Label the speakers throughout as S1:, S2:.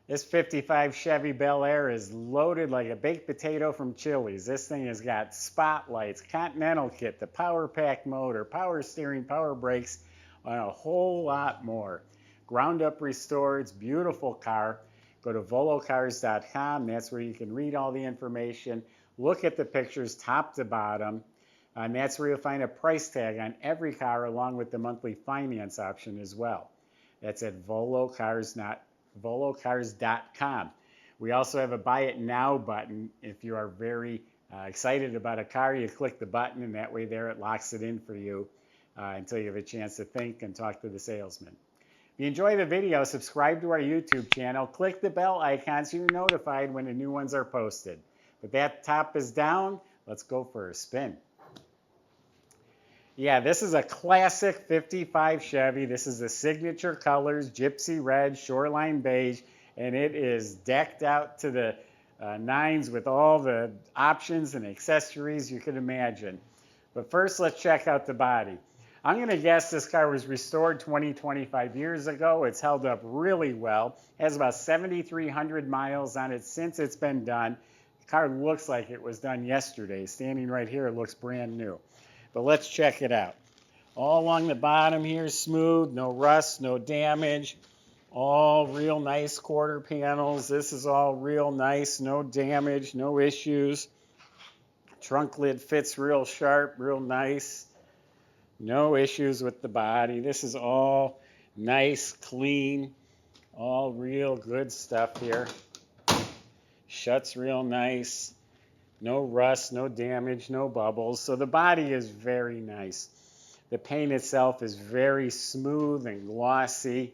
S1: This 55 Chevy Bel Air is loaded like a baked potato from Chili's. This thing has got spotlights, continental kit, the power pack motor, power steering, power brakes, and a whole lot more. Ground up restored. It's a beautiful car. Go to volocars.com. That's where you can read all the information. Look at the pictures top to bottom. And that's where you'll find a price tag on every car along with the monthly finance option as well. That's at volocars.com. We also have a buy it now button. If you are very excited about a car, you click the button and that way there it locks it in for you until you have a chance to think and talk to the salesman. If you enjoy the video, subscribe to our YouTube channel, click the bell icon so you're notified when the new ones are posted. But that top is down, let's go for a spin. Yeah, this is a classic 55 Chevy. This is the signature colors, Gypsy red, Shoreline beige, and it is decked out to the nines with all the options and accessories you could imagine. But first, let's check out the body. I'm going to guess this car was restored 25 years ago. It's held up really well. It has about 7,300 miles on it since it's been done. The car looks like it was done yesterday. Standing right here, it looks brand new. But let's check it out. All along the bottom here, smooth, no rust, no damage. All real nice quarter panels. This is all real nice, no damage, no issues. Trunk lid fits real sharp, real nice. No issues with the body. This is all nice, clean, all real good stuff here. Shuts real nice. No rust, no damage, no bubbles. So the body is very nice. The paint itself is very smooth and glossy.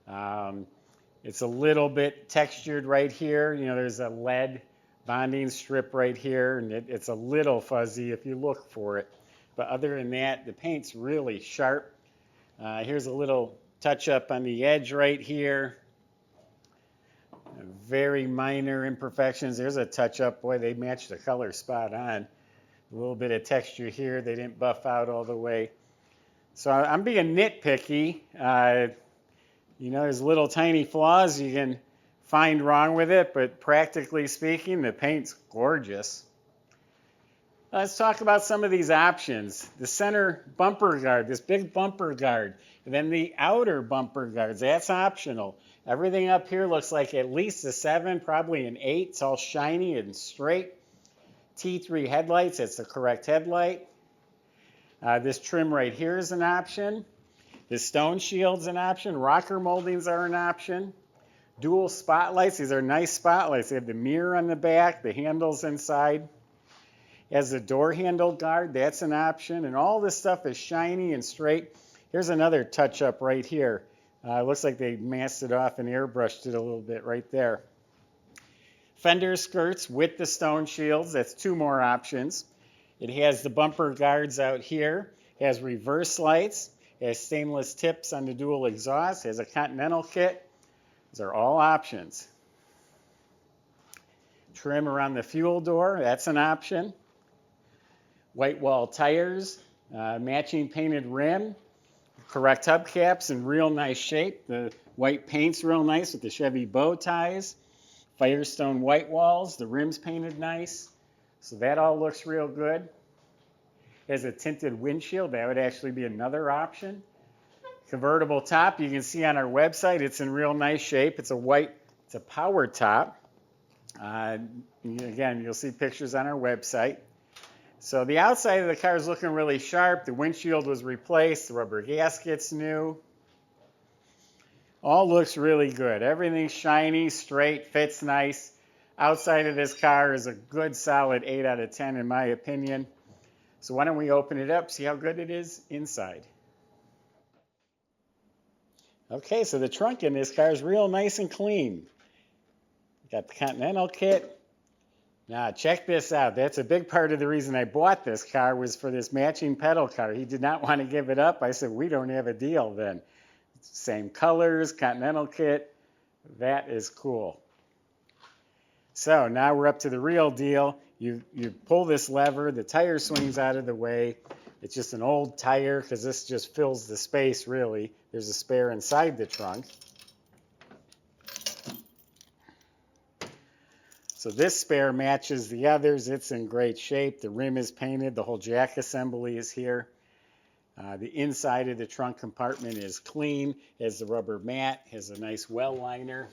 S1: It's a little bit textured right here. You know, there's a lead bonding strip right here, and it's a little fuzzy if you look for it. But other than that, the paint's really sharp. Here's a little touch-up on the edge right here. Very minor imperfections. There's a touch-up. Boy, they matched the color spot on. A little bit of texture here. They didn't buff out all the way. So I'm being nitpicky. You know, there's little tiny flaws you can find wrong with it, but practically speaking, the paint's gorgeous. Let's talk about some of these options. The center bumper guard, this big bumper guard, and then the outer bumper guards, that's optional. Everything up here looks like at least a 7, probably an 8. It's all shiny and straight. T3 headlights, it's the correct headlight. This trim right here is an option. The stone shield's an option. Rocker moldings are an option. Dual spotlights, these are nice spotlights. They have the mirror on the back, the handles inside. As the door handle guard, that's an option. And all this stuff is shiny and straight. Here's another touch-up right here. It looks like they masked it off and airbrushed it a little bit right there. Fender skirts with the stone shields. That's 2 more options. It has the bumper guards out here. It has reverse lights. It has stainless tips on the dual exhaust. It has a continental kit. Those are all options. Trim around the fuel door. That's an option. White wall tires, matching painted rim, correct hubcaps in real nice shape. The white paint's real nice with the Chevy bow ties. Firestone white walls, the rim's painted nice. So that all looks real good. It has a tinted windshield. That would actually be another option. Convertible top, you can see on our website, it's in real nice shape. It's a power top. Again, you'll see pictures on our website. So the outside of the car is looking really sharp. The windshield was replaced. The rubber gasket's new. All looks really good. Everything's shiny, straight, fits nice. Outside of this car is a good solid 8 out of 10 in my opinion. So why don't we open it up, see how good it is inside. Okay, so the trunk in this car is real nice and clean. Got the Continental kit. Now, check this out. That's a big part of the reason I bought this car was for this matching pedal car. He did not want to give it up. I said, we don't have a deal then. Same colors, Continental kit. That is cool. So now we're up to the real deal. You pull this lever, the tire swings out of the way. It's just an old tire because this just fills the space, really. There's a spare inside the trunk. So this spare matches the others. It's in great shape. The rim is painted. The whole jack assembly is here. The inside of the trunk compartment is clean. Has the rubber mat. Has a nice well liner.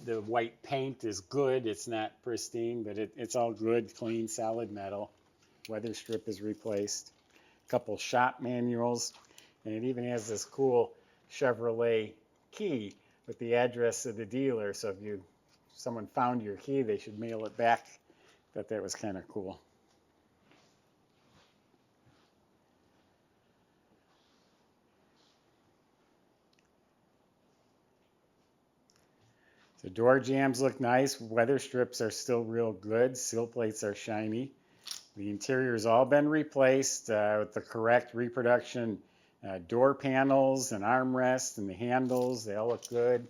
S1: The white paint is good. It's not pristine, but it's all good, clean, solid metal. Weather strip is replaced. A couple shop manuals. And it even has this cool Chevrolet key with the address of the dealer. So if someone found your key, they should mail it back. Thought that was kind of cool. The door jambs look nice. Weather strips are still real good. Sill plates are shiny. The interior's all been replaced with the correct reproduction door panels and armrests and the handles. They all look good.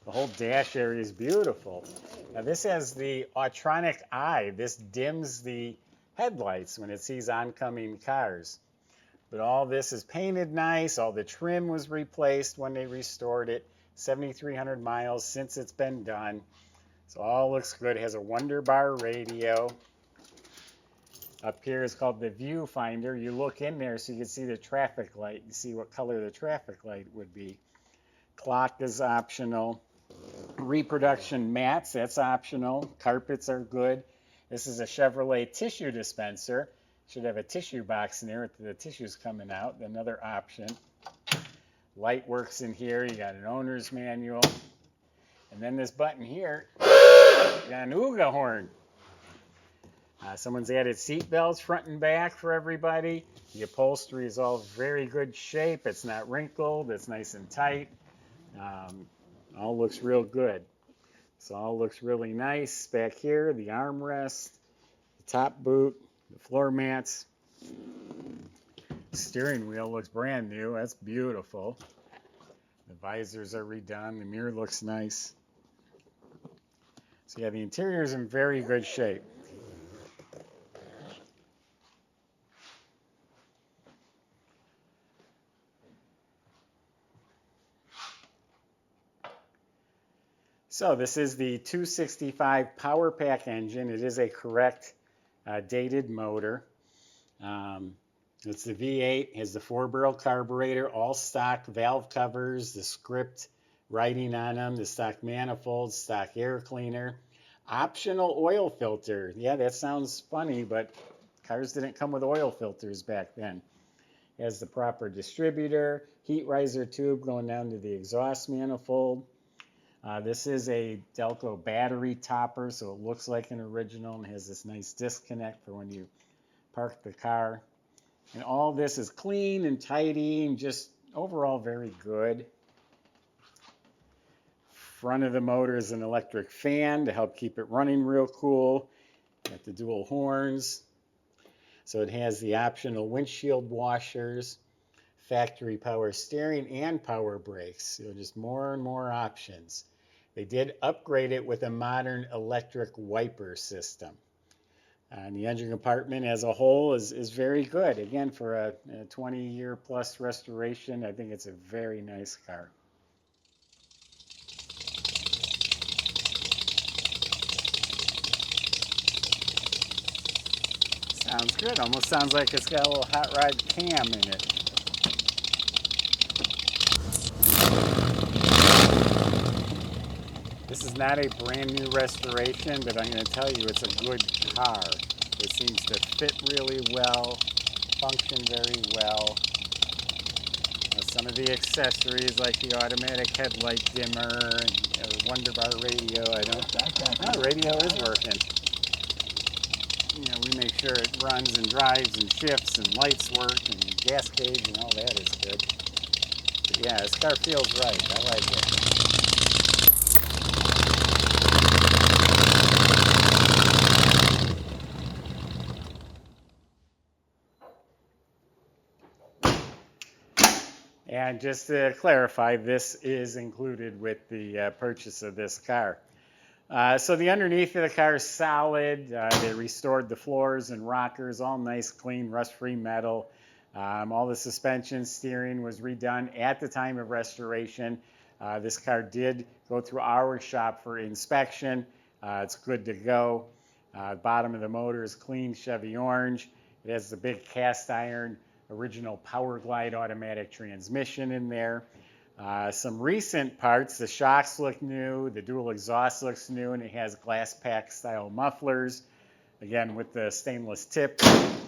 S1: The whole dash area is beautiful. Now this has the Autronic eye. This dims the headlights when it sees oncoming cars. But all this is painted nice. All the trim was replaced when they restored it. 7,300 miles since it's been done. So all looks good. It has a Wonder Bar radio. Up here is called the viewfinder. You look in there so you can see the traffic light. You see what color the traffic light would be. Clock is optional. Reproduction mats, that's optional. Carpets are good. This is a Chevrolet tissue dispenser. Should have a tissue box in there with the tissues coming out. Another option. Light works in here. You got an owner's manual. And then this button here, you got an Ooga horn. Someone's added seat belts front and back for everybody. The upholstery is all very good shape. It's not wrinkled. It's nice and tight. All looks real good. So all looks really nice. Back here, the armrest, the top boot, the floor mats. The steering wheel looks brand new. That's beautiful. The visors are redone. The mirror looks nice. So yeah, the interior is in very good shape. So this is the 265 Power Pack engine. It is a correct dated motor. It's the V8, has the 4-barrel carburetor, all stock valve covers, the script writing on them, the stock manifold, stock air cleaner, optional oil filter. Yeah, that sounds funny, but cars didn't come with oil filters back then. It has the proper distributor, heat riser tube going down to the exhaust manifold. This is a Delco battery topper, so it looks like an original and has this nice disconnect for when you park the car. And all this is clean and tidy and just overall very good. Front of the motor is an electric fan to help keep it running real cool. Got the dual horns. So it has the optional windshield washers, factory power steering, and power brakes. So just more and more options. They did upgrade it with a modern electric wiper system. And the engine compartment as a whole is very good. Again, for a 20-year plus restoration, I think it's a very nice car. Sounds good. Almost sounds like it's got a little hot rod cam in it. This is not a brand new restoration, but I'm going to tell you it's a good car. It seems to fit really well, function very well. Some of the accessories like the automatic headlight dimmer and the Wonder Bar radio, the radio is working. We make sure it runs and drives and shifts and lights work and gas gauge and all that is good. But yeah, this car feels right. I like it. And just to clarify, this is included with the purchase of this car. So the underneath of the car is solid. They restored the floors and rockers, all nice, clean, rust-free metal. All the suspension, steering was redone at the time of restoration. This car did go through our shop for inspection. It's good to go. Bottom of the motor is clean Chevy orange. It has the big cast iron original Power Glide automatic transmission in there. Some recent parts, the shocks look new, the dual exhaust looks new, and it has glass pack style mufflers, again with the stainless tip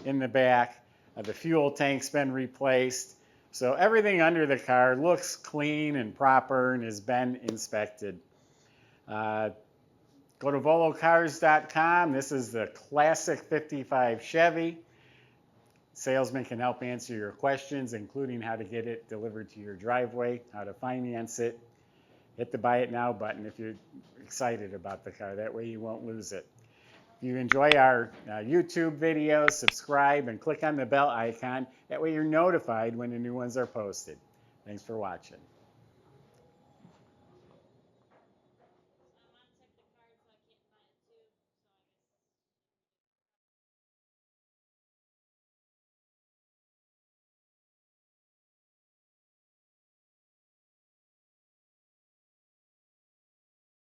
S1: in the back. The fuel tank's been replaced. So everything under the car looks clean and proper and has been inspected. Go to volocars.com. This is the classic 55 Chevy. Salesman can help answer your questions, including how to get it delivered to your driveway, how to finance it. Hit the Buy It Now button if you're excited about the car. That way you won't lose it. If you enjoy our YouTube videos, subscribe and click on the bell icon. That way you're notified when the new ones are posted. Thanks for watching.